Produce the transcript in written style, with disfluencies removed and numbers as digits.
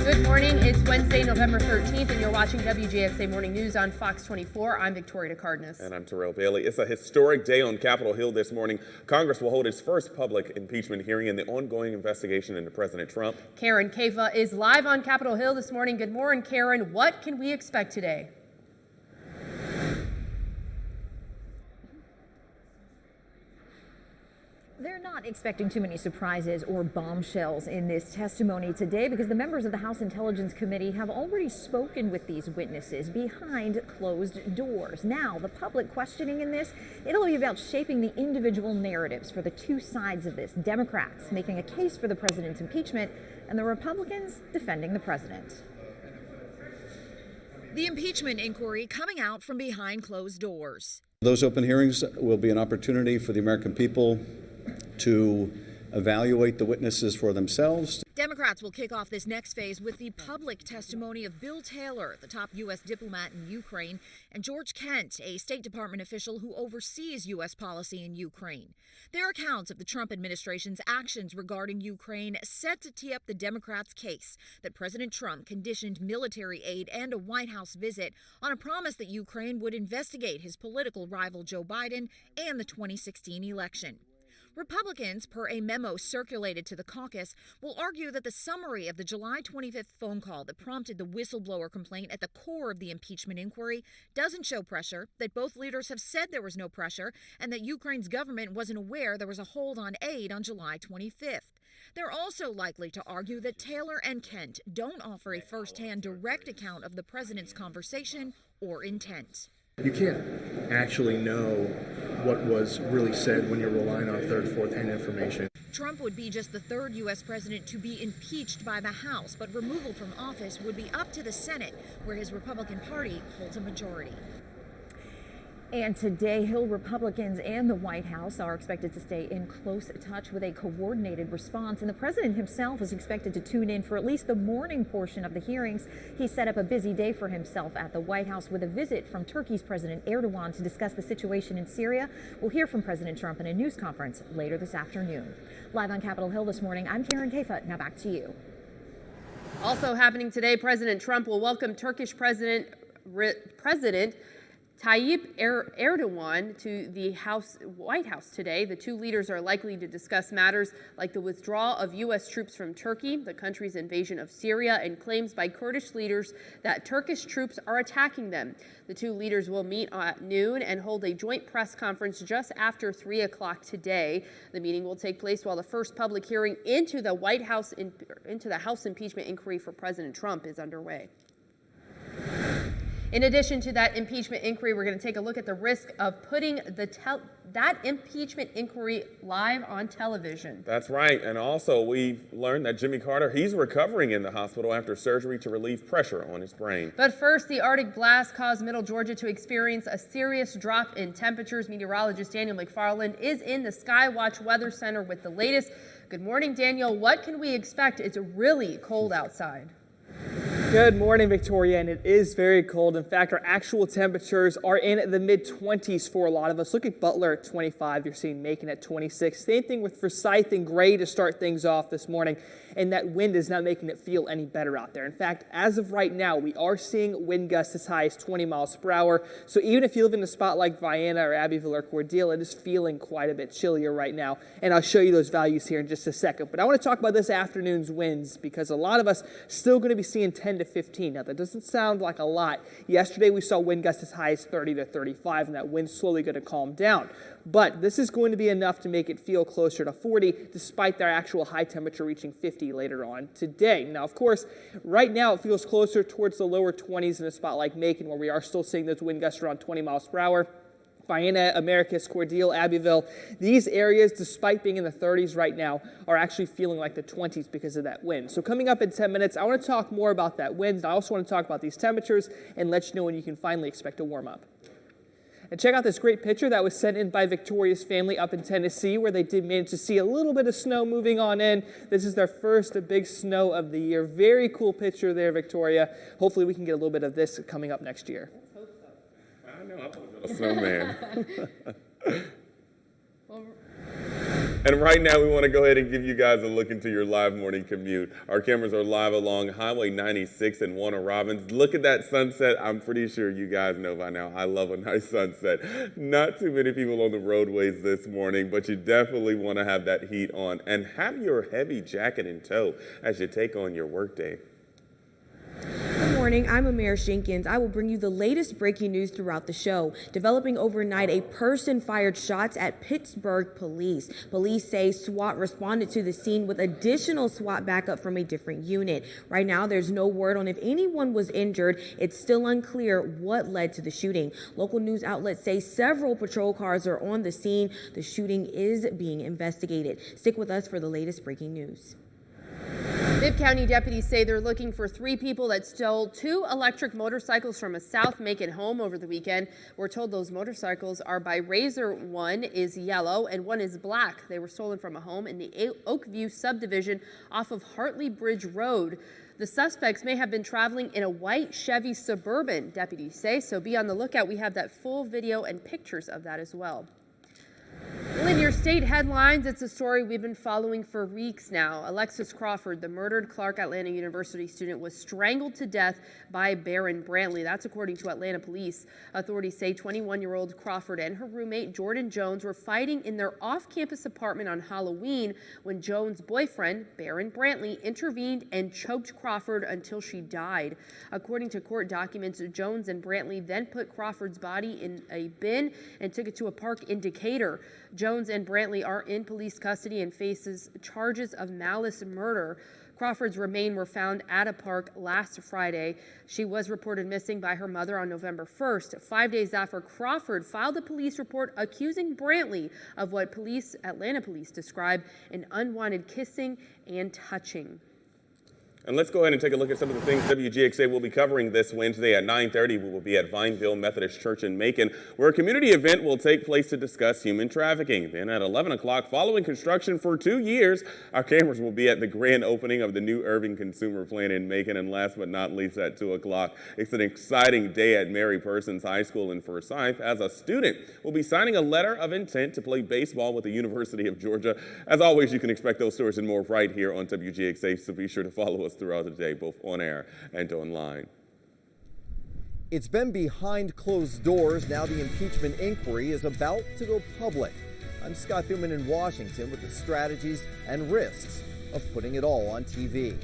Good morning. It's Wednesday, November 13th, and you're watching WGXA Morning News on Fox 24. I'm Victoria Cardenas. And I'm Terrell Bailey. It's a historic day on Capitol Hill this morning. Congress will hold its first public impeachment hearing in the ongoing investigation into President Trump. Karen Caifa is live on Capitol Hill this morning. Good morning, Karen. What can we expect today? They're not expecting too many surprises or bombshells in this testimony today because the members of the House Intelligence Committee have already spoken with these witnesses behind closed doors. Now, the public questioning in this, it'll be about shaping the individual narratives for the two sides of this. Democrats making a case for the president's impeachment and the Republicans defending the president. The impeachment inquiry coming out from behind closed doors. Those open hearings will be an opportunity for the American people to evaluate the witnesses for themselves. Democrats will kick off this next phase with the public testimony of Bill Taylor, the top U.S. diplomat in Ukraine, and George Kent, a State Department official who oversees U.S. policy in Ukraine. Their accounts of the Trump administration's actions regarding Ukraine set to tee up the Democrats' case that President Trump conditioned military aid and a White House visit on a promise that Ukraine would investigate his political rival Joe Biden and the 2016 election. Republicans, per a memo circulated to the caucus, will argue that the summary of the July 25th phone call that prompted the whistleblower complaint at the core of the impeachment inquiry doesn't show pressure, that both leaders have said there was no pressure, and that Ukraine's government wasn't aware there was a hold on aid on July 25th. They're also likely to argue that Taylor and Kent don't offer a first-hand direct account of the president's conversation or intent. You can't actually know what was really said when you're relying on third, fourth-hand information. Trump would be just the third U.S. president to be impeached by the House, but removal from office would be up to the Senate, where his Republican Party holds a majority. And today, Hill Republicans and the White House are expected to stay in close touch with a coordinated response. And the president himself is expected to tune in for at least the morning portion of the hearings. He set up a busy day for himself at the White House with a visit from Turkey's President Erdogan to discuss the situation in Syria. We'll hear from President Trump in a news conference later this afternoon. Live on Capitol Hill this morning, I'm Karen Caifa. Now back to you. Also happening today, President Trump will welcome Turkish President Tayyip Erdogan to the White House today. The two leaders are likely to discuss matters like the withdrawal of U.S. troops from Turkey, the country's invasion of Syria, and claims by Kurdish leaders that Turkish troops are attacking them. The two leaders will meet at noon and hold a joint press conference just after 3 o'clock today. The meeting will take place while the first public hearing into the House impeachment inquiry for President Trump is underway. In addition to that impeachment inquiry, we're going to take a look at the risk of putting that impeachment inquiry live on television. That's right. And also, we've learned that Jimmy Carter, he's recovering in the hospital after surgery to relieve pressure on his brain. But first, the Arctic blast caused Middle Georgia to experience a serious drop in temperatures. Meteorologist Daniel McFarland is in the Skywatch Weather Center with the latest. Good morning, Daniel. What can we expect? It's really cold outside. Good morning, Victoria, and it is very cold. In fact, our actual temperatures are in the mid-20s for a lot of us. Look at Butler at 25. You're seeing Macon at 26. Same thing with Forsyth and Gray to start things off this morning. And that wind is not making it feel any better out there. In fact, as of right now, we are seeing wind gusts as high as 20 miles per hour. So even if you live in a spot like Vienna or Abbeville or Cordele, it is feeling quite a bit chillier right now. And I'll show you those values here in just a second. But I want to talk about this afternoon's winds because a lot of us still going to be seeing 10 to 15. Now, that doesn't sound like a lot. Yesterday, we saw wind gusts as high as 30 to 35, and that wind's slowly going to calm down. But this is going to be enough to make it feel closer to 40, despite their actual high temperature reaching 50 later on today. Now, of course, right now it feels closer towards the lower 20s in a spot like Macon, where we are still seeing those wind gusts around 20 miles per hour. Vienna, Americus, Cordele, Abbeville, these areas, despite being in the 30s right now, are actually feeling like the 20s because of that wind. So coming up in 10 minutes, I want to talk more about that wind. I also want to talk about these temperatures and let you know when you can finally expect to warm up. And check out this great picture that was sent in by Victoria's family up in Tennessee, where they did manage to see a little bit of snow moving on in. This is their first big snow of the year. Very cool picture there, Victoria. Hopefully we can get a little bit of this coming up next year. I know, I want to build a snowman. And right now, we want to go ahead and give you guys a look into your live morning commute. Our cameras are live along Highway 96 in Warner Robins. Look at that sunset. I'm pretty sure you guys know by now I love a nice sunset. Not too many people on the roadways this morning, but you definitely want to have that heat on and have your heavy jacket in tow as you take on your workday. Good morning, I'm Amir Jenkins. I will bring you the latest breaking news throughout the show. Developing overnight, a person fired shots at Pittsburgh police. Police say SWAT responded to the scene with additional SWAT backup from a different unit. Right now, there's no word on if anyone was injured. It's still unclear what led to the shooting. Local news outlets say several patrol cars are on the scene. The shooting is being investigated. Stick with us for the latest breaking news. Bibb County deputies say they're looking for 3 people that stole 2 electric motorcycles from a South Macon home over the weekend. We're told those motorcycles are by Razor. One is yellow and one is black. They were stolen from a home in the Oakview subdivision off of Hartley Bridge Road. The suspects may have been traveling in a white Chevy Suburban, deputies say, so be on the lookout. We have that full video and pictures of that as well. Well, in your state headlines, it's a story we've been following for weeks now. Alexis Crawford, the murdered Clark Atlanta University student, was strangled to death by Barron Brantley. That's according to Atlanta police. Authorities say 21-year-old Crawford and her roommate Jordan Jones were fighting in their off-campus apartment on Halloween when Jones' boyfriend, Barron Brantley, intervened and choked Crawford until she died. According to court documents, Jones and Brantley then put Crawford's body in a bin and took it to a park in Decatur. Jones and Brantley are in police custody and faces charges of malice murder. Crawford's remains were found at a park last Friday. She was reported missing by her mother on November 1st, 5 days after Crawford filed a police report accusing Brantley of what Atlanta police described an unwanted kissing and touching. And let's go ahead and take a look at some of the things WGXA will be covering this Wednesday at 9:30. We will be at Vineville Methodist Church in Macon, where a community event will take place to discuss human trafficking. Then at 11 o'clock, following construction for 2 years, our cameras will be at the grand opening of the new Irving Consumer Plant in Macon. And last but not least, at 2 o'clock, it's an exciting day at Mary Persons High School in Forsyth, as a student will be signing a letter of intent to play baseball with the University of Georgia. As always, you can expect those stories and more right here on WGXA, so be sure to follow us throughout the day, both on air and online. It's been behind closed doors. Now the impeachment inquiry is about to go public. I'm Scott Thuman in Washington with the strategies and risks of putting it all on TV.